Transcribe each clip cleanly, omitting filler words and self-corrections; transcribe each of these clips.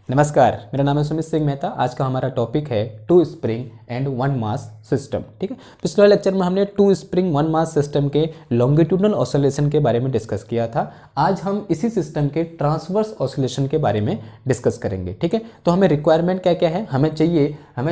नमस्कार, मेरा नाम है सुमित सिंह मेहता। आज का हमारा टॉपिक है two spring and one mass system. ठीक है, पिछले लेक्चर में हमने two spring one mass system के लॉन्गिट्यूडनल ऑसिलेशन के बारे में डिस्कस किया था। आज हम इसी सिस्टम के ट्रांसवर्स ऑसिलेशन के बारे में डिस्कस करेंगे। ठीक है, तो हमें रिक्वायरमेंट क्या क्या है, हमें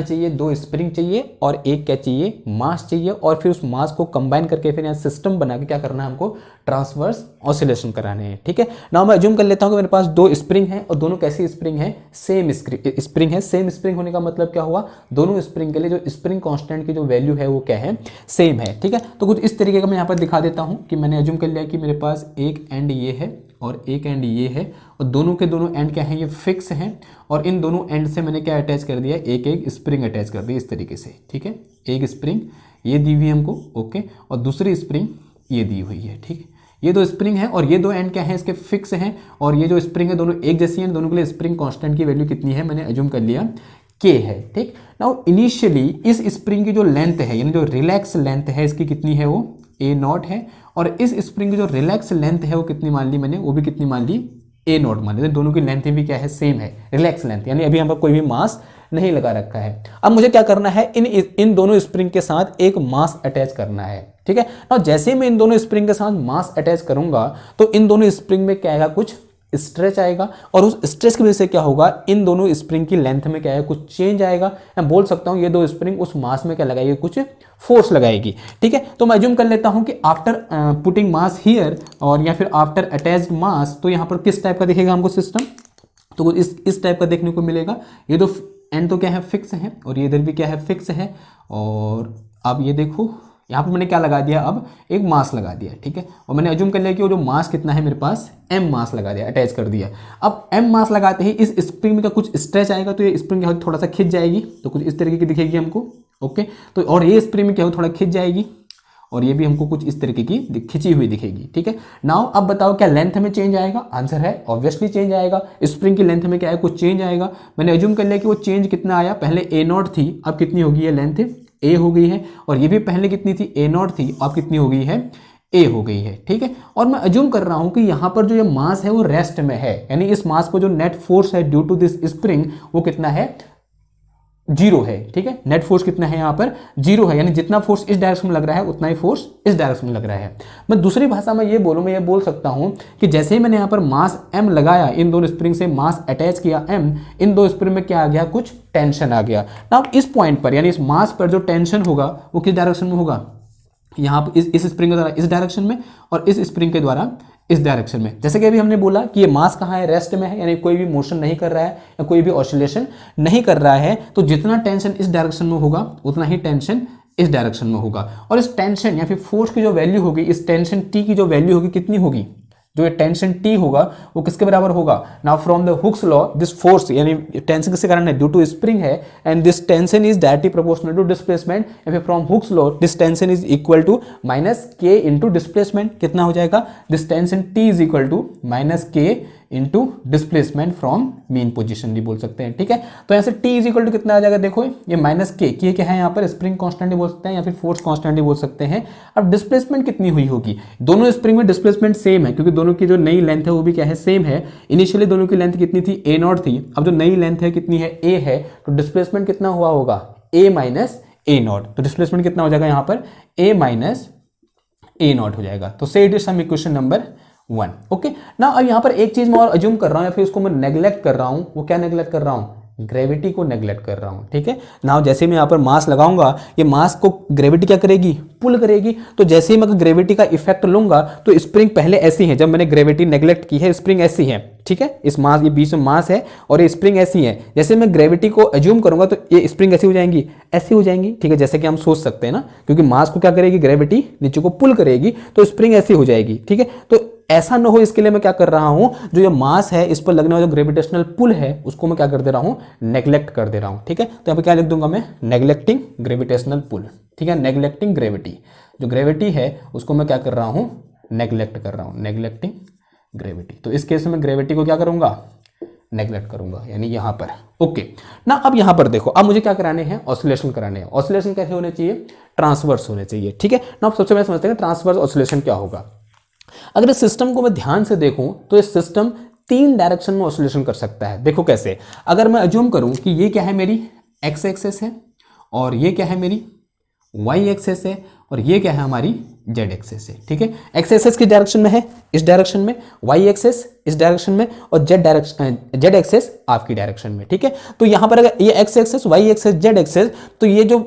चाहिए दो स्प्रिंग चाहिए और एक क्या चाहिए, मास चाहिए, और फिर उस मास को कंबाइन करके फिर यहाँ सिस्टम बना के क्या करना है, हमको ट्रांसवर्स ऑसिलेशन कराने हैं। ठीक है, नाउ मैं अज्यूम कर लेता हूँ कि मेरे पास दो स्प्रिंग है और दोनों कैसी स्प्रिंग है, सेम स्प्रिंग है। सेम स्प्रिंग होने का मतलब क्या हुआ, दोनों स्प्रिंग के लिए जो स्प्रिंग कांस्टेंट की जो वैल्यू है वो क्या है, सेम है। ठीक है, तो कुछ इस तरीके का मैं यहाँ पर दिखा देता हूँ कि मैंने अज्यूम कर लिया कि मेरे पास एक एंड ये है और एक एंड ये है और दोनों के दोनों एंड क्या है, ये फिक्स हैं और इन दोनों एंड से मैंने क्या अटैच कर दिया, एक एक स्प्रिंग अटैच कर दी इस तरीके से। ठीक है, एक स्प्रिंग ये दी हुई है हमको, ओके, और दूसरी स्प्रिंग ये दी हुई है। ठीक है, ये दो स्प्रिंग है और ये दो एंड क्या है, इसके फिक्स हैं और ये जो स्प्रिंग है दोनों एक जैसी हैं। दोनों के लिए स्प्रिंग कांस्टेंट की वैल्यू कितनी है, मैंने अज्यूम कर लिया के है। ठीक, नाउ इनिशियली इस स्प्रिंग की जो लेंथ है, यानी जो रिलैक्स लेंथ है इसकी कितनी है, वो ए नॉट है, और इस स्प्रिंग की जो रिलैक्स लेंथ है वो कितनी मान ली मैंने, वो भी कितनी मान ली, ए नॉट मान ली। दोनों की लेंथ भी क्या है, सेम है, रिलैक्स लेंथ, यानी अभी हम पर कोई भी मास नहीं लगा रखा है। अब मुझे क्या करना है, इन दोनों स्प्रिंग के साथ एक मास अटैच करना है। ठीक है, और जैसे मैं इन दोनों स्प्रिंग के साथ मास अटैच करूंगा तो इन दोनों स्प्रिंग में क्या आएगा, कुछ स्ट्रेच आएगा और उस स्ट्रेच की वजह से क्या होगा, इन दोनों स्प्रिंग की लेंथ में क्या है, कुछ चेंज आएगा। मैं बोल सकता हूं ये दो स्प्रिंग उस मास में क्या लगाएगी, कुछ फोर्स लगाएगी। ठीक है, तो मैं अज्यूम कर लेता हूं कि आफ्टर पुटिंग मास हियर और या फिर आफ्टर अटैच्ड मास, तो यहां पर किस टाइप का दिखेगा हमको सिस्टम, तो इस टाइप का देखने को मिलेगा। ये दो एंड तो क्या है, फिक्स है और ये इधर भी क्या है, फिक्स है। और अब ये देखो यहाँ पर मैंने क्या लगा दिया, अब एक मास लगा दिया। ठीक है, और मैंने अज्यूम कर लिया कि वो जो मास कितना है मेरे पास, m मास लगा दिया, अटैच कर दिया। अब m मास लगाते ही इस स्प्रिंग में का कुछ स्ट्रेच आएगा तो ये स्प्रिंग क्या थोड़ा सा खिंच जाएगी, तो कुछ इस तरीके की दिखेगी हमको। ओके, तो और ये स्प्रिंग में क्या हो, थोड़ा खिंच जाएगी और ये भी हमको कुछ इस तरीके की खिंची हुई दिखेगी। ठीक है, नाउ अब बताओ क्या लेंथ में चेंज आएगा, आंसर है ऑब्वियसली चेंज आएगा। स्प्रिंग की लेंथ में क्या है, कुछ चेंज आएगा। मैंने अज्यूम कर लिया कि वो चेंज कितना आया, पहले ए नॉट थी, अब कितनी होगी ये लेंथ, ए हो गई है, और ये भी पहले कितनी थी, ए नॉट थी, अब कितनी हो गई है, ए हो गई है। ठीक है, और मैं अज्यूम कर रहा हूं कि यहां पर जो ये मास है वो रेस्ट में है, यानी इस मास पर जो नेट फोर्स है ड्यू टू दिस स्प्रिंग वो कितना है, जीरो है। ठीक है, नेट फोर्स कितना है यहाँ पर, जीरो है, यानी जितना फोर्स इस डायरेक्शन में लग रहा है उतना ही फोर्स इस डायरेक्शन में लग रहा है। मैं दूसरी भाषा में मैं ये बोल सकता हूं कि जैसे ही मैंने यहाँ पर मास m लगाया, इन दोनों स्प्रिंग से मास अटैच किया m, इन दो स्प्रिंग में क्या आ गया, कुछ टेंशन आ गया। नाउ इस पॉइंट पर यानी इस मास पर जो टेंशन होगा वो किस डायरेक्शन में होगा, यहाँ पर इस स्प्रिंग के द्वारा इस डायरेक्शन में और इस स्प्रिंग के द्वारा इस डायरेक्शन में। जैसे कि अभी हमने बोला कि ये मास कहाँ है, रेस्ट में है, यानी कोई भी मोशन नहीं कर रहा है या कोई भी ऑसिलेशन नहीं कर रहा है, तो जितना टेंशन इस डायरेक्शन में होगा उतना ही टेंशन इस डायरेक्शन में होगा। और इस टेंशन या फिर फोर्स की जो वैल्यू होगी, इस टेंशन टी की जो वैल्यू होगी कितनी होगी, जो ये टेंशन टी होगा वो किसके बराबर होगा। Now from the Hooke's law this force, यानी टेंशन किसके कारण है, ड्यू टू स्प्रिंग है, and this tension is directly proportional to displacement, या फिर from Hooke's law this tension is equal to minus k into displacement. कितना हो जाएगा, this tension T is equal to minus k into displacement from mean position भी बोल सकते हैं। ठीक है, तो यहाँ से टी इज इक्वल टू कितना आ जाएगा, देखो ये माइनस के क्या है यहाँ पर, स्प्रिंग कांस्टेंट बोल सकते हैं या फिर फोर्स कांस्टेंट बोल सकते हैं। अब डिस्प्लेसमेंट कितनी हुई होगी, दोनों स्प्रिंग में डिस्प्लेसमेंट सेम है क्योंकि दोनों की जो नई लेंथ है वो भी क्या है, सेम है। इनिशियली दोनों की लेंथ कितनी थी, ए नॉट थी, अब जो नई लेंथ है कितनी है, ए है, तो डिस्प्लेसमेंट कितना हुआ होगा, ए माइनस ए नॉट। तो डिस्प्लेसमेंट कितना हो जाएगा यहाँ पर, ए माइनस ए नॉट हो जाएगा। तो से it is some equation number 1। Okay, ना अब यहाँ पर एक चीज मैं और अज्यूम कर रहा हूँ या फिर उसको मैं नेग्लेक्ट कर रहा हूँ, वो क्या नेग्लेक्ट कर रहा हूँ, ग्रेविटी को नेग्लेक्ट कर रहा हूँ। ठीक है, नाउ जैसे मैं यहाँ पर मास लगाऊंगा, ये मास को ग्रेविटी क्या करेगी, पुल करेगी। तो जैसे ही मैं ग्रेविटी का इफेक्ट लूंगा तो स्प्रिंग पहले ऐसी है, जब मैंने ग्रेविटी नेग्लेक्ट की है स्प्रिंग ऐसी है। ठीक है, इस मास, ये बीच में मास है और ये स्प्रिंग ऐसी है। जैसे मैं ग्रेविटी को अज्यूम करूंगा तो ये स्प्रिंग ऐसी हो जाएंगी, ऐसी हो जाएंगी। ठीक है, जैसे कि हम सोच सकते हैं ना, क्योंकि मास को क्या करेगी, ग्रेविटी नीचे को पुल करेगी, तो स्प्रिंग ऐसी हो जाएगी। ठीक है, तो ऐसा ना हो इसके लिए मैं क्या कर रहा हूं, जो ये मास है इस पर लगने वाला जो ग्रेविटेशनल पुल है उसको मैं क्या कर दे रहा हूं, नेग्लेक्ट कर दे रहा हूं। ठीक है, तो यहाँ पे क्या लिख दूंगा मैं, नेग्लेक्टिंग ग्रेविटेशनल पुल। ठीक है, नेग्लेक्टिंग ग्रेविटी, जो ग्रेविटी है उसको मैं क्या कर रहा हूं, नेग्लेक्ट कर रहा हूं, नेग्लेक्टिंग ग्रेविटी। तो इस केस में ग्रेविटी को क्या करूंगा, नेग्लेक्ट करूंगा, यानी यहां पर। ओके, ना अब यहां पर देखो, अब मुझे क्या कराने हैं, ऑसिलेशन कराने हैं। ऑसिलेशन कैसे होने चाहिए, ट्रांसवर्स होने चाहिए। ठीक है, ना अब सबसे पहले समझते हैं ट्रांसवर्स ऑसिलेशन क्या होगा। अगर इस सिस्टम को मैं ध्यान से देखूं तो इस सिस्टम 3 डायरेक्शन में ऑसिलेशन कर सकता है। देखो कैसे, अगर मैं अज्यूम करूं कि ये क्या है, मेरी एक्स एक्सेस है और ये क्या है, मेरी वाई एक्सेस है और ये क्या है, हमारी जेड एक्सेस है। ठीक है, एक्स एक्सेस किस डायरेक्शन में है, इस डायरेक्शन में, वाई एक्सेस इस डायरेक्शन में और जेड एक्सेस आपकी डायरेक्शन में। ठीक है, तो यहां पर अगर ये x axis, y axis, z axis, तो ये जो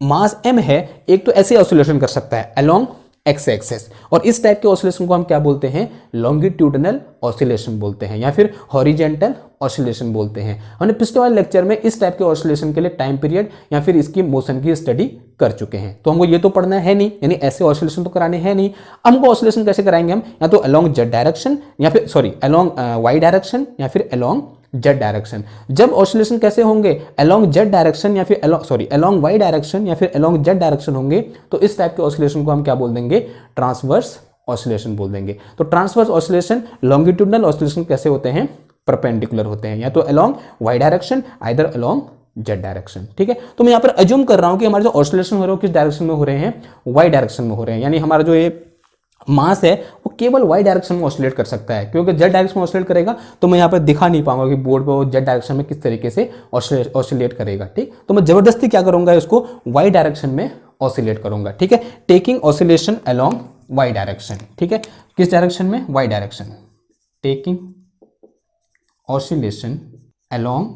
मास m है एक तो ऐसे ऑसिलेशन कर सकता है अलोंग एक्स एक्सेस, और इस टाइप के ऑसिलेशन को हम क्या बोलते हैं, लॉन्गिट्यूडनल ऑसिलेशन बोलते हैं या फिर हॉरिजेंटल ऑसिलेशन बोलते हैं। हमने पिछले वाले लेक्चर में इस टाइप के ऑसिलेशन के लिए टाइम पीरियड या फिर इसकी मोशन की स्टडी कर चुके हैं, तो हमको ये तो पढ़ना है नहीं, यानी ऐसे ऑसिलेशन तो कराने हैं नहीं। हमको ऑसिलेशन कैसे कराएंगे, हम या तो अलोंग जेड डायरेक्शन या फिर अलोंग वाई डायरेक्शन या फिर अलोंग जेड डायरेक्शन। जब ऑसिलेशन कैसे होंगे, अलोंग जेड डायरेक्शन या फिर अलोंग वाई डायरेक्शन या फिर अलोंग जेड डायरेक्शन होंगे, तो इस टाइप के ऑसिलेशन को हम क्या बोल देंगे, ट्रांसवर्स ऑसिलेशन बोल देंगे। तो ट्रांसवर्स ऑसिलेशन, लॉन्गिट्यूडनल ऑसिलेशन कैसे होते हैं, परपेंडिकुलर होते हैं, या तो along y direction, either along z direction. ठीक है, तो मैं यहां पर अज्यूम कर रहा हूं कि हमारे जो ऑसिलेशन हो रहे हैं किस डायरेक्शन में हो रहे हैं, वाई डायरेक्शन में हो रहे हैं, यानी हमारा जो ये मास है वो केवल वाई डायरेक्शन में ऑसिलेट कर सकता है, क्योंकि जेड डायरेक्शन में ऑसिलेट करेगा तो मैं यहाँ पर दिखा नहीं पाऊंगा कि बोर्ड पर वो जेड डायरेक्शन में किस तरीके से ऑसिलेट करेगा। ठीक, तो मैं जबरदस्ती क्या करूंगा, इसको वाई डायरेक्शन में ऑसिलेट करूंगा। ठीक है, taking oscillation along y direction. ठीक है, किस डायरेक्शन में, y direction, taking oscillation along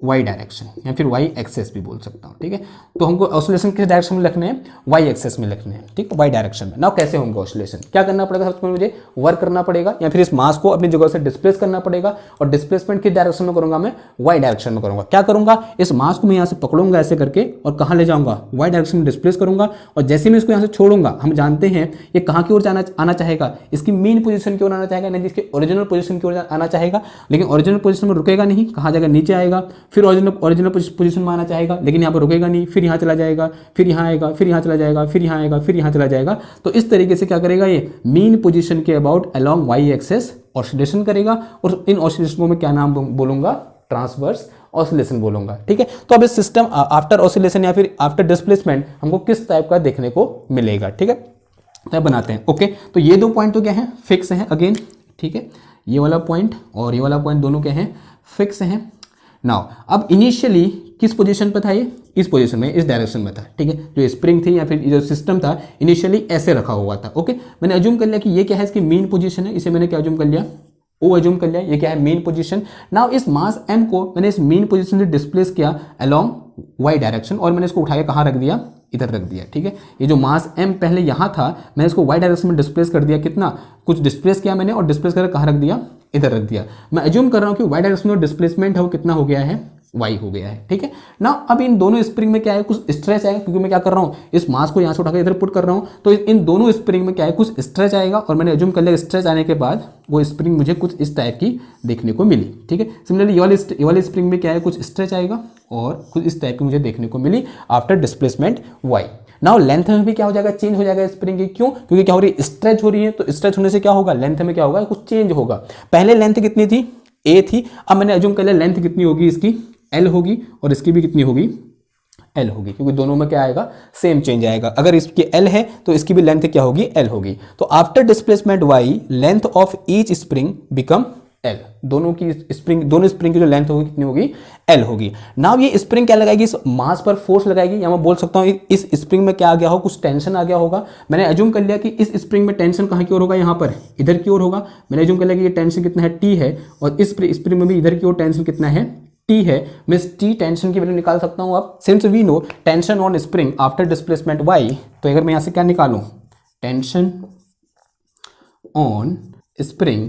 y direction या फिर वाई एक्सेस भी बोल सकता हूँ। ठीक है, तो हमको ऑसिलेशन किस डायरेक्शन में लिखने हैं, वाई एक्सेस में लिखने हैं। ठीक है, वाई डायरेक्शन में। नाउ कैसे होंगे ऑसिलेशन, क्या करना पड़ेगा, सबसे पहले मुझे वर्क करना पड़ेगा या फिर इस मास को अपनी जगह से डिस्प्लेस करना पड़ेगा, और डिस्प्लेसमेंट किस डायरेक्शन में करूंगा, मैं वाई डायरेक्शन में करूंगा। क्या करूंगा, इस मास को मैं यहाँ से पकड़ूंगा ऐसे करके और कहाँ ले जाऊंगा, वाई डायरेक्शन में डिस्प्लेस करूंगा, और जैसे मैं इसको यहाँ से छोड़ूंगा, हम जानते हैं ये कहाँ की ओर आना चाहेगा, इसकी मेन पोजीशन की ओर आना चाहेगा, नहीं इसके ओरिजिनल पोजीशन की ओर आना चाहेगा, लेकिन ओरिजिनल पोजीशन में रुकेगा नहीं, कहाँ जाएगा, नीचे आएगा, फिर ओरिजिनल पोजीशन में आना चाहेगा, लेकिन यहाँ पर रुकेगा नहीं, फिर यहाँ चला जाएगा, फिर यहाँ आएगा, फिर यहाँ चला जाएगा, फिर यहाँ आएगा, फिर यहाँ चला जाएगा। तो इस तरीके से क्या करेगा, ये मीन पोजीशन के about along y axis oscillation करेगा, और इन ऑसिलेशन को मैं क्या नाम बोलूंगा, ट्रांसवर्स ऑसिलेशन बोलूंगा। ठीक है, तो अब इस सिस्टम आफ्टर ऑसिलेशन या फिर आफ्टर डिस्प्लेसमेंट हमको किस टाइप का देखने को मिलेगा। ठीक है, तो बनाते हैं। ओके, तो ये दो पॉइंट तो क्या है, फिक्स है अगेन। ठीक है, ये वाला पॉइंट और ये वाला पॉइंट दोनों क्या है, फिक्स हैं। नाउ अब इनिशियली किस पोजीशन पे था, ये इस पोजीशन में, इस डायरेक्शन में था। ठीक है, जो स्प्रिंग थी या फिर जो सिस्टम था इनिशियली ऐसे रखा हुआ था। ओके, मैंने अज्यूम कर लिया कि ये क्या है, इसकी मेन पोजीशन है, इसे मैंने क्या अज्यूम कर लिया, ओ अज्यूम कर लिया, ये क्या है, मेन पोजीशन। नाउ इस मास m को मैंने इस मेन पोजीशन से डिस्प्लेस किया अलोंग वाई डायरेक्शन, और मैंने इसको उठा के कहाँ रख दिया, इधर रख दिया। ठीक है, ये जो मास m पहले यहाँ था, मैंने इसको वाई डायरेक्शन में डिस्प्लेस कर दिया, कितना कुछ डिस्प्लेस किया मैंने, और डिस्प्लेस करके कहाँ रख दिया, इधर रख दिया। मैं अज्यूम कर रहा हूँ कि वाई डायरेक्शन में डिस्प्लेसमेंट है वो कितना हो गया है, वाई हो गया है। ठीक है ना, अब इन दोनों स्प्रिंग में क्या है, कुछ स्ट्रेच आएगा, क्योंकि मैं क्या कर रहा हूँ, इस मास को यहाँ से उठाकर इधर पुट कर रहा हूँ, तो इन दोनों स्प्रिंग में क्या है, कुछ स्ट्रेच आएगा, और मैंने अज्यूम कर लिया स्ट्रेच आने के बाद वो स्प्रिंग मुझे कुछ इस टाइप की देखने को मिली। ठीक है, सिमिलरली ये वाली स्प्रिंग में क्या है, कुछ स्ट्रेच आएगा और कुछ इस टाइप की मुझे देखने को मिली after displacement y. Now length में भी क्या हो जाएगा, चेंज हो जाएगा स्प्रिंग की। क्यों, क्योंकि क्या हो रही है, स्ट्रेच हो रही है, तो स्ट्रेच होने से क्या होगा, लेंथ में क्या होगा, कुछ चेंज होगा। पहले लेंथ कितनी थी, ए थी, अब मैंने अज्यूम कर लिया लेंथ कितनी होगी, इसकी एल होगी, और इसकी भी कितनी होगी, एल होगी, क्योंकि दोनों में क्या आएगा, सेम चेंज आएगा। अगर इसकी एल है तो इसकी भी लेंथ क्या होगी, एल होगी। तो after displacement y length of each spring become L, दोनों स्प्रिंग की जो लेंथ होगी कितनी होगी, एल होगी। नाउ ये स्प्रिंग क्या लगाएगी, इस मास पर फोर्स लगाएगी, या मैं बोल सकता हूँ इस स्प्रिंग में क्या आ गया हो, कुछ टेंशन आ गया होगा। मैंने अज्यूम कर लिया कि इस स्प्रिंग में टेंशन कहाँ की ओर होगा, यहाँ पर इधर की ओर होगा। मैंने अज्यूम कर लिया कि ये टेंशन कितना है, टी है, और इस स्प्रिंग में भी इधर की ओर टेंशन कितना है, टी है। मैं इस टी टेंशन की वैल्यू निकाल सकता हूँ। अब since we know tension on spring after displacement y, तो अगर मैं यहाँ से क्या निकालूँ, tension on spring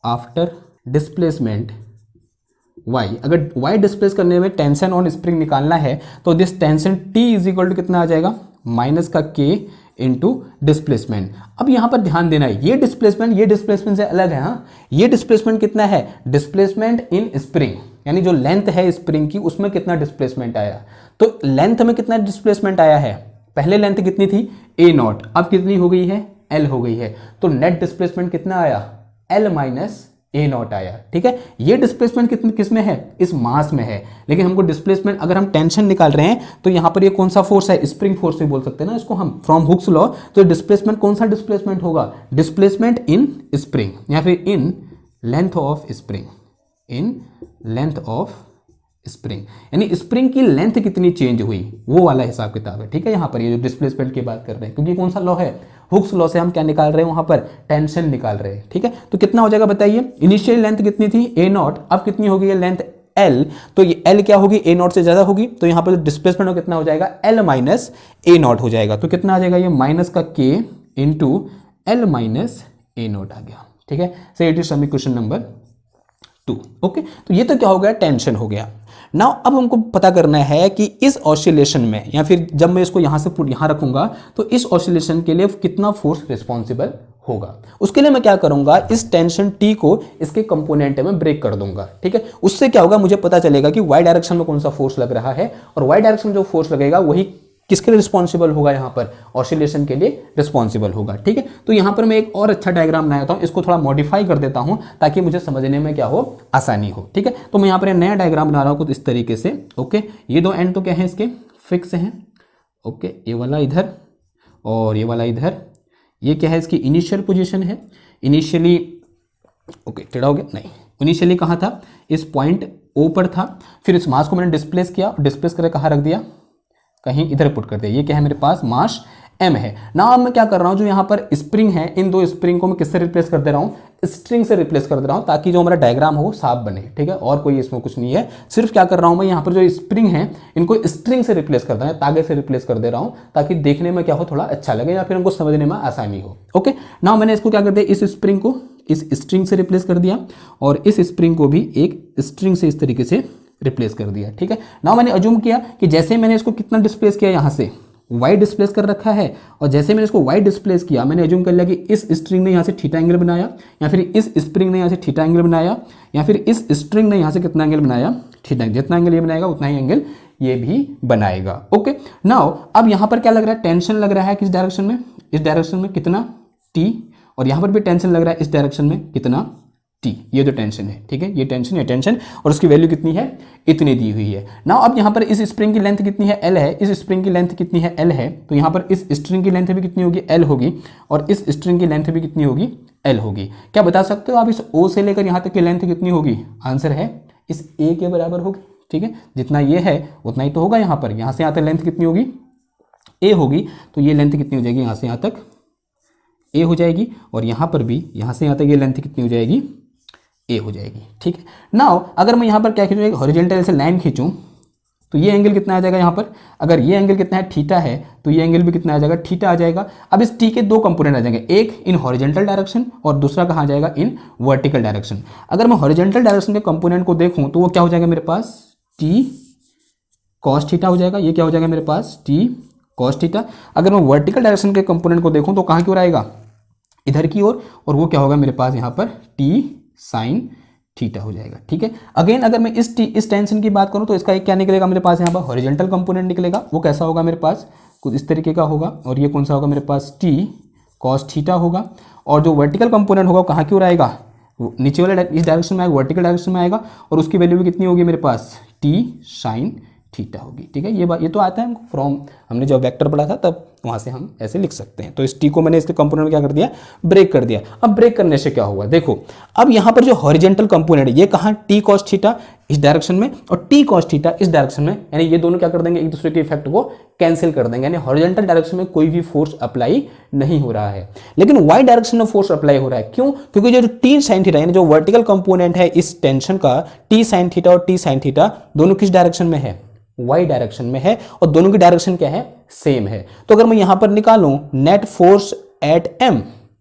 after displacement y, अगर y डिस्प्लेस करने में टेंशन ऑन स्प्रिंग निकालना है तो this tension t is equal to कितना आ जाएगा, माइनस का k इंटू डिस्प्लेसमेंट। अब यहां पर ध्यान देना है, ये डिस्प्लेसमेंट से अलग है। हाँ, ये डिस्प्लेसमेंट कितना है, डिस्प्लेसमेंट इन स्प्रिंग, यानी जो लेंथ है स्प्रिंग की उसमें कितना डिस्प्लेसमेंट आया। तो लेंथ में कितना डिस्प्लेसमेंट आया है, पहले लेंथ कितनी थी, a नॉट, अब कितनी हो गई है, l हो गई है। तो नेट डिस्प्लेसमेंट कितना आया, L माइनस ए नॉट आया। ठीक है, ये डिस्प्लेसमेंट किस में है, इस मास में है, लेकिन हमको डिस्प्लेसमेंट अगर हम टेंशन निकाल रहे हैं तो यहां पर ये कौन सा फोर्स है, स्प्रिंग फोर्स भी बोल सकते हैं ना इसको हम, फ्रॉम हुक्स लॉ। तो डिस्प्लेसमेंट कौन सा डिस्प्लेसमेंट होगा, डिस्प्लेसमेंट इन स्प्रिंग या फिर in length of spring, in length of spring, यानी स्प्रिंग की लेंथ कितनी चेंज हुई, वो वाला हिसाब किताब है। ठीक है, यहाँ पर ये जो डिस्प्लेसमेंट की बात कर रहे हैं, क्योंकि कौन सा लॉ है, हुक्स लॉ से हम क्या निकाल रहे हैं, वहां पर टेंशन निकाल रहे हैं। ठीक है, तो कितना हो जाएगा बताइए, इनिशियल लेंथ कितनी थी ए नॉट, अब कितनी होगी ये लेंथ एल, तो ये एल क्या होगी, ए नॉट से ज्यादा होगी, तो यहाँ पर डिस्प्लेसमेंट कितना हो जाएगा, एल माइनस ए नॉट हो जाएगा। तो कितना आ जाएगा ये माइनस का k into L minus a naught आ गया। ठीक है, so it is same question number 2। Okay, तो ये तो क्या हो गया, टेंशन हो गया। नाउ अब हमको पता करना है कि इस ऑसिलेशन में, या फिर जब मैं इसको यहां से यहां रखूंगा तो इस ऑसिलेशन के लिए कितना फोर्स रिस्पॉन्सिबल होगा। उसके लिए मैं क्या करूंगा, इस टेंशन टी को इसके कंपोनेंट में ब्रेक कर दूंगा। ठीक है, उससे क्या होगा, मुझे पता चलेगा कि वाई डायरेक्शन में कौन सा फोर्स लग रहा है, और वाई डायरेक्शन में जो फोर्स लगेगा वही किसके लिए रिस्पॉन्सिबल होगा, यहाँ पर ऑसिलेशन के लिए रिस्पॉन्सिबल होगा। ठीक है, तो यहाँ पर मैं एक और अच्छा डायग्राम बनाता हूँ, इसको थोड़ा मॉडिफाई कर देता हूँ ताकि मुझे समझने में क्या हो, आसानी हो। ठीक है, तो मैं यहाँ पर एक नया डायग्राम बना रहा हूँ कुछ इस तरीके से। ओके, ये दो एंड तो क्या है, इसके फिक्स हैं। ओके, ये वाला इधर और ये वाला इधर, ये क्या है, इसकी इनिशियल पोजिशन है। इनिशियली ओके टेढ़ा हो गया, नहीं, इनिशियली कहाँ था, इस पॉइंट ओ पर था, फिर इस मास को मैंने डिस्प्लेस किया, डिस्प्लेस करके कहाँ रख दिया, कहीं इधर पुट कर दिया। ये क्या है मेरे पास, मास m है ना। अब मैं क्या कर रहा हूं, जो यहां पर स्प्रिंग है, इन दो स्प्रिंग को मैं किससे रिप्लेस कर दे रहा हूं, स्ट्रिंग से रिप्लेस कर दे रहा हूं, ताकि जो हमारा डायग्राम हो साफ बने। ठीक है, और कोई इसमें कुछ नहीं है, सिर्फ क्या कर रहा हूं मैं, यहाँ पर जो स्प्रिंग है इनको स्ट्रिंग से रिप्लेस कर दे रहा हूं, तागे से रिप्लेस कर दे रहा हूं, ताकि देखने में क्या हो, थोड़ा अच्छा लगे या फिर हमको समझने में आसानी हो। ओके, ना मैंने इसको क्या कर दिया, इस स्प्रिंग को इस स्ट्रिंग से रिप्लेस कर दिया, और इस स्प्रिंग को भी एक स्ट्रिंग से इस तरीके से रिप्लेस कर दिया। ठीक है, नाउ मैंने अज्यूम किया कि जैसे मैंने इसको कितना डिस्प्लेस किया, यहाँ से y डिस्प्लेस कर रखा है, और जैसे मैंने इसको y डिस्प्लेस किया, मैंने अज्यूम कर लिया कि इस स्ट्रिंग ने यहाँ से थीटा एंगल बनाया, या फिर इस स्प्रिंग ने यहाँ से थीटा एंगल बनाया, या फिर इस स्ट्रिंग ने यहाँ से कितना एंगल बनाया, थीटा। जितना एंगल ये बनाएगा उतना ही एंगल ये भी बनाएगा। ओके, नाउ अब यहाँ पर क्या लग रहा है, टेंशन लग रहा है किस डायरेक्शन में, इस डायरेक्शन में कितना t, और यहाँ पर भी टेंशन लग रहा है इस डायरेक्शन में कितना t, ये जो टेंशन है। ठीक है, ये टेंशन, और उसकी वैल्यू कितनी है, इतनी दी हुई है। नाउ अब यहाँ पर इस स्प्रिंग की लेंथ कितनी है, l है, इस स्प्रिंग की लेंथ कितनी है, l है, तो यहाँ पर इस स्ट्रिंग की लेंथ भी कितनी होगी, l होगी, और इस स्ट्रिंग की लेंथ भी कितनी होगी, l होगी। क्या बता सकते हो आप, इस o से लेकर यहाँ तक की लेंथ कितनी होगी, आंसर है इस a के बराबर होगी। ठीक है, जितना ये है उतना ही तो होगा, यहाँ पर यहाँ से यहाँ तक लेंथ कितनी होगी, a होगी, तो ये लेंथ कितनी हो जाएगी, यहाँ से यहाँ तक a हो जाएगी, और यहाँ पर भी यहाँ से यहाँ तक ये लेंथ कितनी हो जाएगी, ए हो जाएगी। ठीक है, नाउ अगर मैं यहाँ पर क्या खींचूँ, एक हॉरिजॉन्टल से लाइन खींचूं, तो ये एंगल कितना आ जाएगा, यहाँ पर अगर ये एंगल कितना है, थीटा है, तो ये एंगल भी कितना आ जाएगा, थीटा आ जाएगा। अब इस टी के दो कंपोनेंट आ जाएंगे, एक इन हॉरिजॉन्टल डायरेक्शन और दूसरा कहाँ आ जाएगा, इन वर्टिकल डायरेक्शन। अगर मैं हॉरिजॉन्टल डायरेक्शन के कंपोनेंट को देखूँ तो वो क्या हो जाएगा मेरे पास, टी कॉस थीटा हो जाएगा। ये क्या हो जाएगा मेरे पास, टी कॉस थीटा। अगर मैं वर्टिकल डायरेक्शन के कंपोनेंट को देखूँ तो कहाँ की ओर आएगा, इधर की ओर, और वो क्या होगा मेरे पास यहाँ पर टी साइन थीटा हो जाएगा। ठीक है, अगेन अगर मैं इस टेंशन की बात करूं तो इसका एक क्या निकलेगा मेरे पास, यहाँ पर हॉरिजॉन्टल कंपोनेंट निकलेगा। वो कैसा होगा मेरे पास, कुछ इस तरीके का होगा, और ये कौन सा होगा मेरे पास, टी कॉस थीटा होगा। और जो वर्टिकल कंपोनेंट होगा कहाँ की ओर आएगा, नीचे वाले इस डायरेक्शन में आएगा, वर्टिकल डायरेक्शन में आएगा, और उसकी वैल्यू भी कितनी होगी मेरे पास, टी साइन थीटा होगी। ठीक है, ये तो आता है फ्रॉम, हमने जब वेक्टर पढ़ा था तब वहाँ से हम ऐसे लिख सकते हैं। तो इस टी को मैंने इसके कंपोनेंट में क्या कर दिया, ब्रेक कर दिया। अब ब्रेक करने से क्या हुआ, देखो अब यहाँ पर जो हॉरिजॉन्टल कंपोनेंट है ये कहाँ, टी कॉस थीटा इस डायरेक्शन में और टी कॉस थीटा इस डायरेक्शन में, यानी ये दोनों क्या कर देंगे, एक दूसरे के इफेक्ट को कैंसिल कर देंगे, यानी हॉरिजॉन्टल डायरेक्शन में कोई भी फोर्स अप्लाई नहीं हो रहा है, लेकिन वाई डायरेक्शन में फोर्स अप्लाई हो रहा है। क्यों, क्योंकि जो टी साइन थीटा यानी जो वर्टिकल कंपोनेंट है इस टेंशन का, टी साइन थीटा और टी साइन थीटा दोनों किस डायरेक्शन में है, वाई डायरेक्शन में है, और दोनों की डायरेक्शन क्या है, सेम है। तो अगर मैं यहां पर निकालूं नेट फोर्स एट m,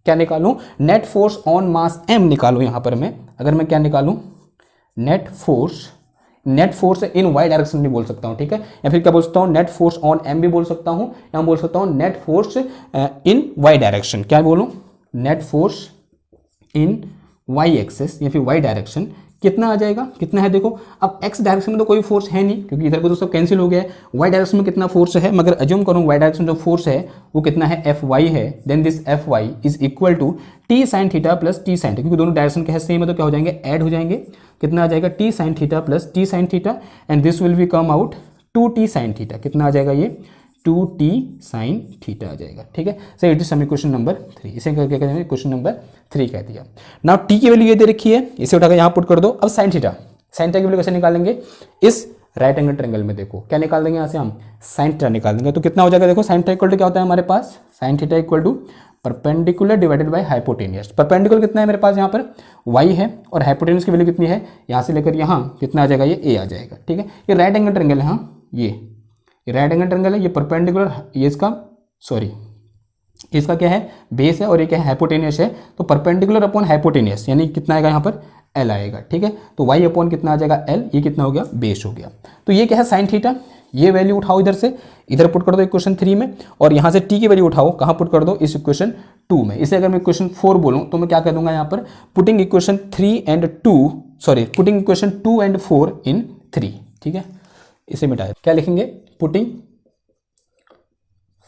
क्या निकालूं, net force on mass m निकालूं। यहां पर अगर मैं क्या निकालूं, net force in y direction भी बोल सकता हूं। ठीक है, या फिर क्या बोल सकता हूं, नेट फोर्स ऑन m भी बोल सकता हूं, या बोल सकता हूं net force in y direction. क्या बोलूं, net force in y axis या फिर वाई डायरेक्शन कितना आ जाएगा, कितना है, देखो अब x डायरेक्शन में तो कोई फोर्स है नहीं क्योंकि इधर को तो सब कैंसिल हो गया है। y डायरेक्शन में कितना फोर्स है, मगर अज्यूम करूँ y डायरेक्शन जो फोर्स है वो कितना है, Fy है, then this Fy is equal to T sine theta plus T sine theta, क्योंकि दोनों डायरेक्शन के है सेम है तो क्या हो जाएंगे, ऐड हो जाएंगे। कितना आ जाएगा, T sine theta plus T sine theta, and this will be come out 2t sine theta. कितना आ जाएगा ये, 2t साइन थीटा आ जाएगा। ठीक है, so it is same question number 3। इसे क्या कहते हैं, क्वेश्चन नंबर 3 कह दिया। नाउ t की वैल्यू ये दे रखी है, इसे उठाकर यहाँ पुट कर दो। अब साइन थीटा की वैल्यू कैसे निकालेंगे, इस राइट एंगल ट्रायंगल में देखो क्या निकाल देंगे, यहाँ से हम साइन थीटा निकाल देंगे। तो कितना हो जाएगा, देखो साइन थीटा इक्वल टू क्या होता है हमारे पास, sine theta equal to perpendicular divided by hypotenuse. Perpendicular कितना है मेरे पास, यहाँ पर y है, और हाइपोटेनियस की वैल्यू कितनी है, यहाँ से लेकर यहाँ कितना आ जाएगा, ये a आ जाएगा। ठीक है, ये राइट एंगल ट्रायंगल है, हाँ ये राइट एंगल ट्रायंगल है, ये परपेंडिकुलर, ये इसका सॉरी इसका क्या है, बेस है, और ये क्या है, हाइपोटेनियस है। तो परपेंडिकुलर अपॉन हाइपोटेनियस यानी कितना आएगा यहाँ पर, l आएगा। ठीक है, तो y अपॉन कितना आ जाएगा, l, ये कितना हो गया, बेस हो गया। तो ये क्या है, साइन थीटा, ये वैल्यू उठाओ इधर से, इधर पुट कर दो इक्वेशन 3 में, और यहाँ से t की वैल्यू उठाओ, कहाँ पुट कर दो, इस इक्वेशन 2 में। इसे अगर मैं इक्वेशन 4 बोलूँ तो मैं क्या कह दूंगा यहाँ पर, putting equation 3 and 2, sorry putting equation 2 and 4 इन 3। ठीक है, इसे मिटाए, क्या लिखेंगे, पुटिंग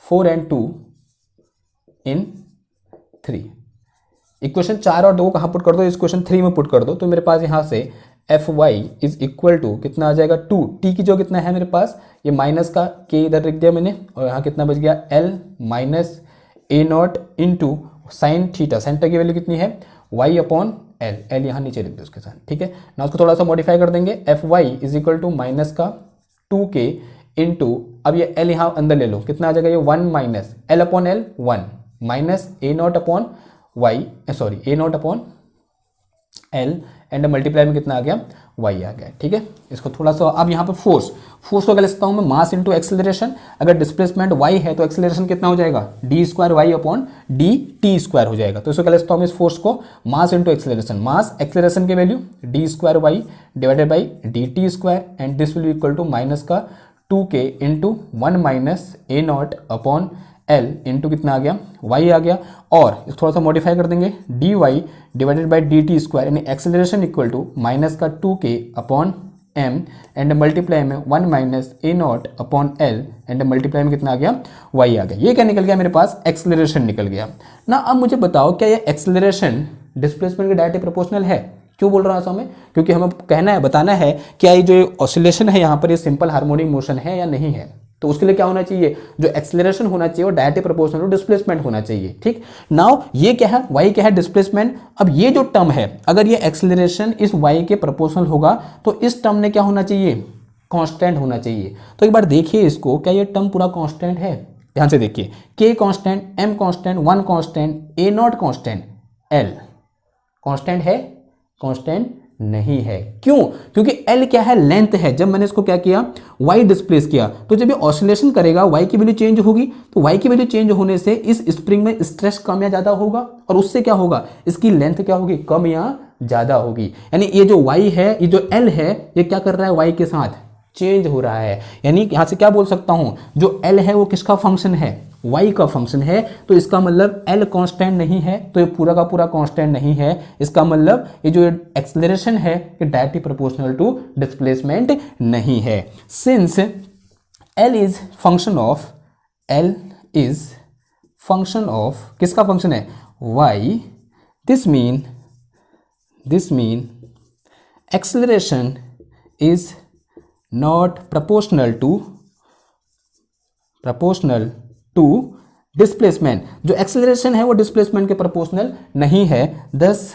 4 एंड 2 इन 3। इक्वेशन 4 और 2 कहाँ पुट कर दो, इस क्वेश्चन 3 में पुट कर दो। तो मेरे पास यहाँ से F y is equal to कितना आ जाएगा, 2, टी की जो कितना है मेरे पास, ये माइनस का के इधर लिख दिया मैंने, और यहाँ कितना बच गया, L minus a not into sine theta. Sine theta की वैल्यू कितनी है, वाई अपॉन एल, एल यहाँ नीचे लिख दो उसके साथ। ठीक है ना, उसको थोड़ा सा मॉडिफाई कर देंगे, F y is equal to minus का 2k इंटू, अब ये एल यहाँ अंदर ले लो, कितना आ जाएगा, ये 1 minus L upon L 1 minus a not upon y, sorry a not upon L, and multiply में कितना आ गया, y आ गया। ठीक है, इसको थोड़ा सा, अब यहाँ पे फोर्स को क्या लिखता हूँ मैं, मास इंटू एक्सेलरेशन। अगर डिस्प्लेसमेंट y है तो एक्सेलरेशन कितना हो जाएगा, d square y upon d t square हो जाएगा। तो इसको क्या लिखता हूँ, इस फोर्स को mass into acceleration, mass acceleration की value d square y divided by d t square, and this will equal to minus का 2k into 1 minus a not upon L into कितना आ गया, y आ गया, और थोड़ा सा मॉडिफाई कर देंगे, dy divided by d t square, यानी एक्सेलरेशन इक्वल टू माइनस का 2k upon m, and multiply में 1 minus a not upon L, and multiply में कितना आ गया, y आ गया। ये क्या निकल गया मेरे पास, एक्सेलरेशन निकल गया ना। अब मुझे बताओ क्या ये एक्सेलरेशन डिस्प्लेसमेंट के डायरेक्टली प्रोपोर्शनल है। क्यों बोल रहा हूँ मैं, क्योंकि हमें कहना है, बताना है क्या ये जो ऑसिलेशन है यहाँ पर, ये सिंपल हार्मोनिक मोशन है या नहीं है। तो उसके लिए क्या होना चाहिए, जो एक्सेलरेशन होना चाहिए वो डायरेक्टली प्रोपोर्शनल टू डिस्प्लेसमेंट होना चाहिए। ठीक, नाउ ये क्या है, y क्या है, डिस्प्लेसमेंट। अब ये जो टर्म है, अगर ये एक्सेलरेशन इस y के प्रोपोर्शनल होगा तो इस टर्म ने क्या होना चाहिए, कांस्टेंट होना चाहिए। तो एक बार देखिए इसको, क्या ये टर्म पूरा कांस्टेंट है, ध्यान से देखिए, k constant, m constant, 1 constant, a not constant, l constant है, कांस्टेंट नहीं है। क्यों, क्योंकि L क्या है, लेंथ है। जब मैंने इसको क्या किया, Y डिस्प्लेस किया, तो जब ये ऑसिलेशन करेगा Y की वैल्यू चेंज होगी, तो Y की वैल्यू चेंज होने से इस स्प्रिंग में स्ट्रेस कम या ज्यादा होगा, और उससे क्या होगा, इसकी लेंथ क्या होगी, कम या ज्यादा होगी। यानी ये जो Y है, ये जो L है, ये क्या कर रहा है, Y के साथ चेंज हो रहा है। यानी यहां से क्या बोल सकता हूं, जो L है वो किसका फंक्शन है, y का फंक्शन है। तो इसका मतलब L कांस्टेंट नहीं है, तो ये पूरा का पूरा कांस्टेंट नहीं है। इसका मतलब ये जो एक्सेलरेशन है ये डायरेक्टली प्रोपोर्शनल टू डिस्प्लेसमेंट नहीं है। Since L is function of, L is function of, किसका फंक्शन है, y, this mean acceleration is not proportional to displacement. जो एक्सेलरेशन है वो डिस्प्लेसमेंट के प्रोपोर्शनल नहीं है। Thus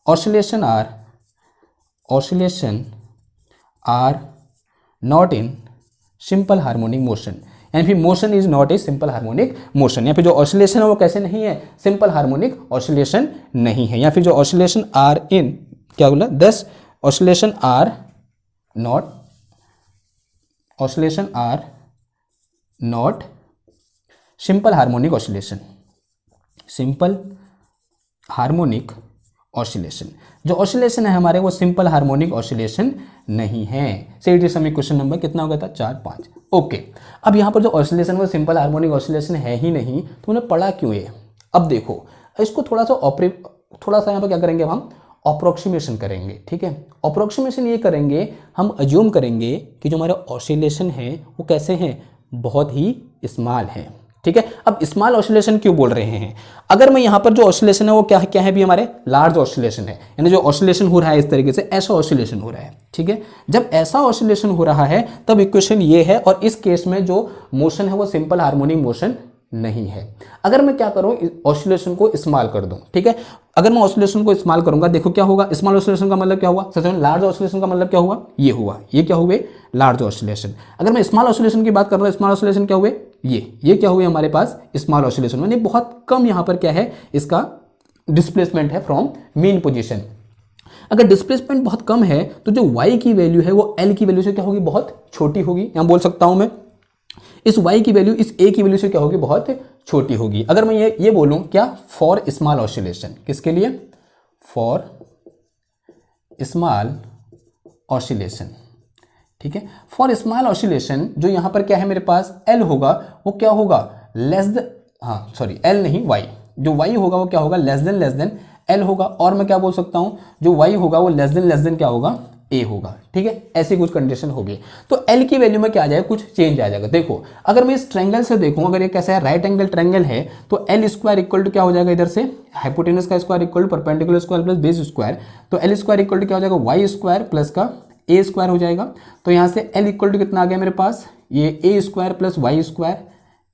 oscillation are not in simple harmonic motion, यानी फिर motion is not a simple harmonic motion, या फिर जो ऑसिलेशन है वो कैसे नहीं है, सिंपल हार्मोनिक ऑसिलेशन नहीं है। या फिर जो ऑसिलेशन आर इन, क्या बोला, thus oscillation are not simple harmonic oscillation, simple harmonic oscillation. जो ऑसिलेशन है हमारे वो सिंपल हार्मोनिक ऑसिलेशन नहीं है। से समी क्वेश्चन नंबर कितना हो गया था, 4, 5। ओके, अब यहाँ पर जो ऑसिलेशन वो सिंपल हार्मोनिक ऑसिलेशन है ही नहीं, तो उन्हें पढ़ा क्यों है। अब देखो इसको थोड़ा सा यहाँ पर क्या करेंगे, हम अप्रोक्सीमेशन करेंगे। ठीक है, अप्रोक्सीमेशन ये करेंगे, हम अज्यूम करेंगे कि जो हमारे ऑसिलेशन है वो कैसे हैं, बहुत ही स्मॉल है। ठीक है। अब स्मॉल ऑसिलेशन क्यों बोल रहे हैं? अगर मैं यहाँ पर जो ऑसिलेशन है वो क्या क्या है भी हमारे लार्ज ऑसिलेशन है, यानी जो ऑसिलेशन हो रहा है इस तरीके से ऐसा ऑसिलेशन हो रहा है, ठीक है। जब ऐसा ऑसिलेशन हो रहा है तब इक्वेशन ये है, और इस केस में जो मोशन है वो सिंपल हार्मोनिक मोशन नहीं है। अगर मैं क्या करूं, ऑसिलेशन को स्मॉल कर दूं, ठीक है। अगर मैं ऑसिलेशन को स्मॉल करूंगा, देखो क्या होगा, स्मॉल ऑसिलेशन का मतलब क्या हुआ, सबसे पहले लार्ज ऑसिलेशन का मतलब क्या हुआ, ये हुआ, ये क्या हुए, लार्ज ऑसिलेशन। अगर मैं स्मॉल ऑसिलेशन की बात कर रहा हूं, स्मॉल ऑसिलेशन क्या हुए, ये क्या हुए हमारे पास स्मॉल ऑसिलेशन, यानी बहुत कम यहां पर क्या है, इसका डिस्प्लेसमेंट है फ्रॉम मीन पोजीशन। अगर डिस्प्लेसमेंट बहुत कम है तो जो y की वैल्यू है वो l की वैल्यू से क्या होगी, बहुत छोटी होगी। यहां बोल सकता हूं मैं इस y की वैल्यू इस a की वैल्यू से क्या होगी, बहुत छोटी होगी। अगर मैं ये बोलूं क्या, फॉर स्मॉल ऑसिलेशन, किसके लिए, फॉर स्मॉल ऑसिलेशन, ठीक है। फॉर स्मॉल ऑसिलेशन जो यहां पर क्या है मेरे पास l होगा, वो क्या होगा, l नहीं y, जो y होगा वो क्या होगा, लेस देन l होगा। और मैं क्या बोल सकता हूं, जो y होगा वो लेस देन क्या होगा, a होगा, ठीक है। ऐसी कुछ कंडीशन होगी तो l की वैल्यू में क्या आ जाएगा, कुछ चेंज आ जाएगा। देखो अगर मैं इस ट्रायंगल से देखूं, अगर ये कैसा है, राइट एंगल ट्रायंगल है, तो l स्क्वायर इक्वल टू क्या हो जाएगा, इधर से हाइपोटेनस का square equal to perpendicular square plus base square, तो l स्क्वायर इक्वल टू क्या हो जाएगा, y स्क्वायर प्लस का a स्क्वायर हो जाएगा। तो यहाँ से l इक्वल टू कितना आ गया मेरे पास, ये a square plus y square,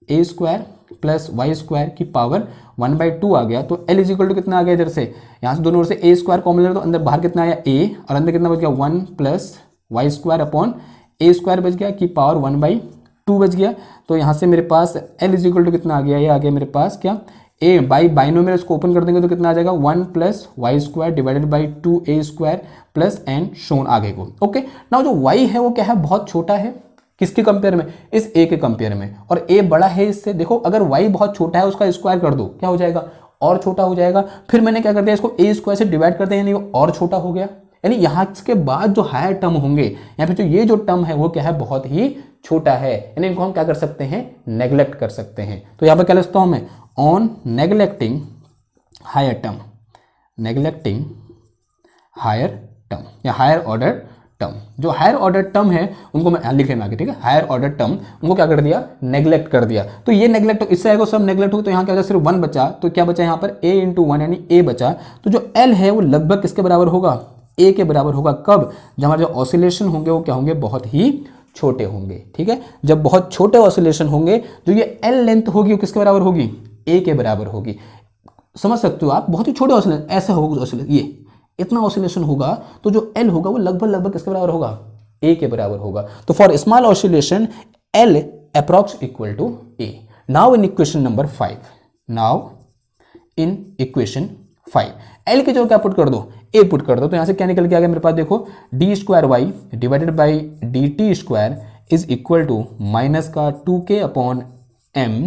a square plus y square की पावर 1/2 आ गया। तो l इज इक्वल टू कितना आ गया, इधर से यहाँ से दोनों ओर से a स्क्वायर कॉमन ले, तो अंदर बाहर कितना आया a, और अंदर कितना बच गया 1 plus y square upon a square बच गया की पावर 1/2 बच गया। तो यहाँ से मेरे पास l इज इक्वल टू कितना आ गया, ये आ गया मेरे पास क्या, a बाई बाइनोमियल इसको ओपन कर देंगे तो कितना आ जाएगा 1 plus y square divided by 2a square plus and so on आगे को। ओके, नाउ जो y है वो क्या है, बहुत छोटा है, किसके कंपेयर में, इस a के कंपेयर में, और a बड़ा है इससे। देखो अगर y बहुत छोटा है उसका स्क्वायर कर दो, क्या हो जाएगा, और छोटा हो जाएगा। फिर मैंने क्या कर दिया, इसको a स्क्वायर से डिवाइड कर दिया, यानी वो और छोटा हो गया। यानी यहाँ के बाद जो हायर टर्म होंगे, या फिर जो ये जो टर्म है वो क्या है, बहुत ही छोटा है, यानी इनको हम क्या कर सकते हैं, नेग्लेक्ट कर सकते हैं। तो यहाँ पर क्या लिखता हूँ मैं, on neglecting higher term, neglecting higher term या हायर ऑर्डर टर्म, जो हायर ऑर्डर टर्म है उनको मैं लिख लेना आगे, ठीक है। हायर ऑर्डर टर्म उनको क्या कर दिया, नेग्लेक्ट कर दिया। तो ये नेग्लेक्ट, इससे आएगा सब नेग्लेक्ट हो, तो यहाँ क्या बचा, सिर्फ 1 बचा। तो क्या बचा यहाँ पर, a इंटू 1 यानी a बचा। तो जो l है वो लगभग किसके बराबर होगा, a के बराबर होगा। कब, जब हमारे जो ऑसिलेशन होंगे वो क्या होंगे, बहुत ही छोटे होंगे, ठीक है। जब बहुत छोटे ऑसिलेशन होंगे, जो ये l लेंथ होगी वो किसके बराबर होगी, a के बराबर होगी। समझ सकते हो आप, बहुत ही छोटे ऑसिलेशन ऐसा होगा, ऑसिलेशन ये इतना ऑसिलेशन होगा, तो जो L होगा वो लगभग किसके बराबर होगा, A के बराबर होगा। तो for small oscillation L approx equal to A। Now in equation number 5, now in equation 5 L के जो क्या पुट कर दो, A पुट कर दो। तो यहाँ से क्या निकल के आ गया मेरे पास, देखो d square y divided by d t square is equal to minus का 2k upon m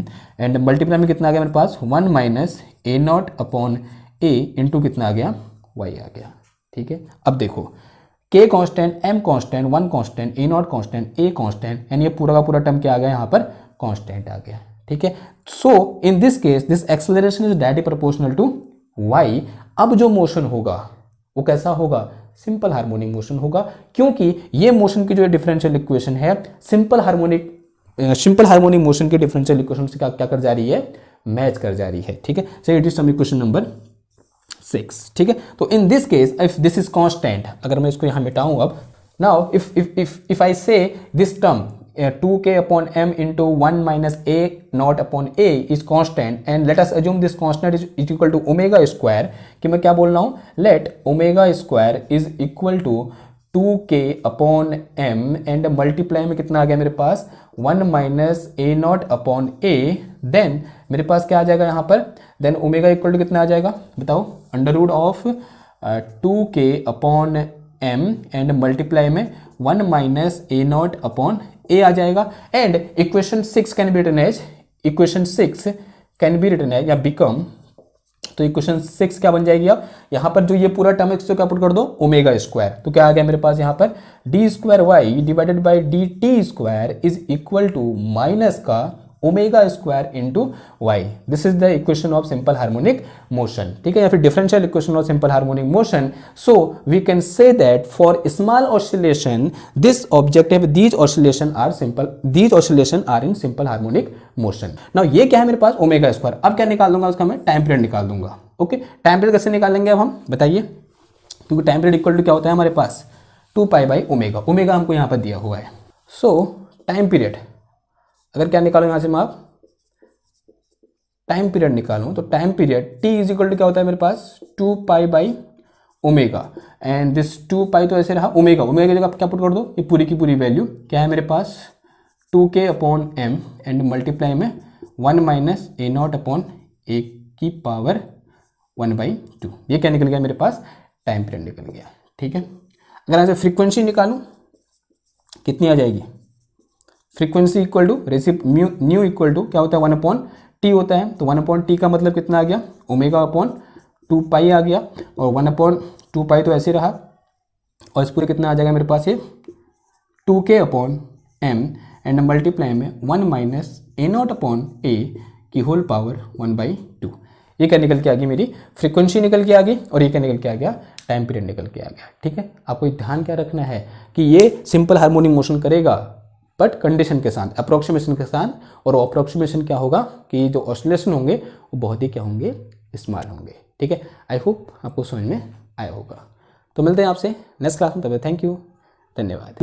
and multiply में कितना आ गया मेरे पास, 1 minus a not upon A into कितना आ गया, y आ गया, ठीक है। अब देखो k constant, m constant, 1 constant, A not constant, a constant, यानी ये पूरा का पूरा टर्म क्या आ गया यहाँ पर, कांस्टेंट आ गया, ठीक है। So in this case this acceleration is directly proportional to y। अब जो मोशन होगा वो कैसा होगा, सिंपल हार्मोनिक मोशन होगा, क्योंकि ये मोशन की जो डिफरेंशियल इक्वेशन है सिंपल हार्मोनिक मोशन के डिफरेंशियल इक्वेशन से क्या कर जा रही है, मैच कर जा रही है, ठीक है। So it is some equation number 6, ठीक है। तो in this case if this is constant, अगर मैं इसको यहां मिटाऊं अब, now if I say this term 2k upon m into 1 minus a not upon a is constant and let us assume this constant is equal to omega square, कि मैं क्या बोल रहा हूं, let omega square is equal to 2k upon m and multiply में कितना आ गया मेरे पास, 1 minus a not upon a, then मेरे पास क्या आ जाएगा यहाँ पर, देन ओमेगा इक्वल टू कितना आ जाएगा बताओ, under root of 2k upon m and multiply में 1 minus a not upon a आ जाएगा। And equation 6 can be written as, equation 6 can be written as या बिकम, तो इक्वेशन 6 क्या बन जाएगी, अब यहाँ पर जो ये पूरा टर्म है इसको क्या पुट कर दो, ओमेगा स्क्वायर। तो क्या आ गया मेरे पास यहाँ पर, d square y divided by d t square is equal to minus का omega square into y. This is the equation of simple harmonic motion, ठीक है, या फिर differential equation of simple harmonic motion. So we can say that for small oscillation this objective these oscillation are in simple harmonic motion. Now ये क्या है मेरे पास omega square. अब क्या निकाल दूंगा उसका मैं टाइम पीरियड निकाल दूंगा। ओके, टाइम पीरियड कैसे निकालेंगे अब हम बताइए, क्योंकि टाइम पीरियड इक्वल टू क्या होता है हमारे पास 2 पाई बाई ओमेगा। ओमेगा हमको यहाँ पर दिया हुआ है। सो टाइम पीरियड अगर क्या निकालूं यहाँ से मैं, आप टाइम पीरियड निकालूं तो time period t is equal to क्या होता है मेरे पास 2 pi by omega, and this 2 pi तो ऐसे रहा ओमेगा। ओमेगा की जगह आप क्या पुट कर दो, ये पूरी की पूरी वैल्यू क्या है मेरे पास 2k upon m and multiply में 1 माइनस ए नॉट अपॉन ए की पावर 1/2। ये क्या निकल गया मेरे पास टाइम पीरियड निकल गया, ठीक है। अगर यहाँ से फ्रीक्वेंसी निकालूं कितनी आ जाएगी, frequency equal to recip nu equal to क्या होता है 1 अपॉन टी होता है। तो 1 अपॉन टी का मतलब कितना आ गया ओमेगा अपॉन 2 पाई आ गया, और 1 अपॉन 2 पाई तो ऐसे रहा, और इस पूरे कितना आ जाएगा मेरे पास ये 2k upon m and multiply में 1 माइनस ए नॉट अपॉन ए की होल पावर 1/2। ये क्या निकल के आ गई मेरी फ्रीक्वेंसी निकल के आ गई, और ये क्या निकल के आ गया टाइम पीरियड निकल के आ गया, ठीक है। आपको ध्यान क्या रखना है कि ये सिंपल हार्मोनिक मोशन करेगा बट कंडीशन के साथ, अप्रोक्सीमेशन के साथ, और अप्रोक्सीमेशन क्या होगा कि जो ऑसिलेशन होंगे वो बहुत ही क्या होंगे स्मॉल होंगे, ठीक है। आई होप आपको समझ में आया होगा। तो मिलते हैं आपसे नेक्स्ट क्लास में, तब तक थैंक यू, धन्यवाद।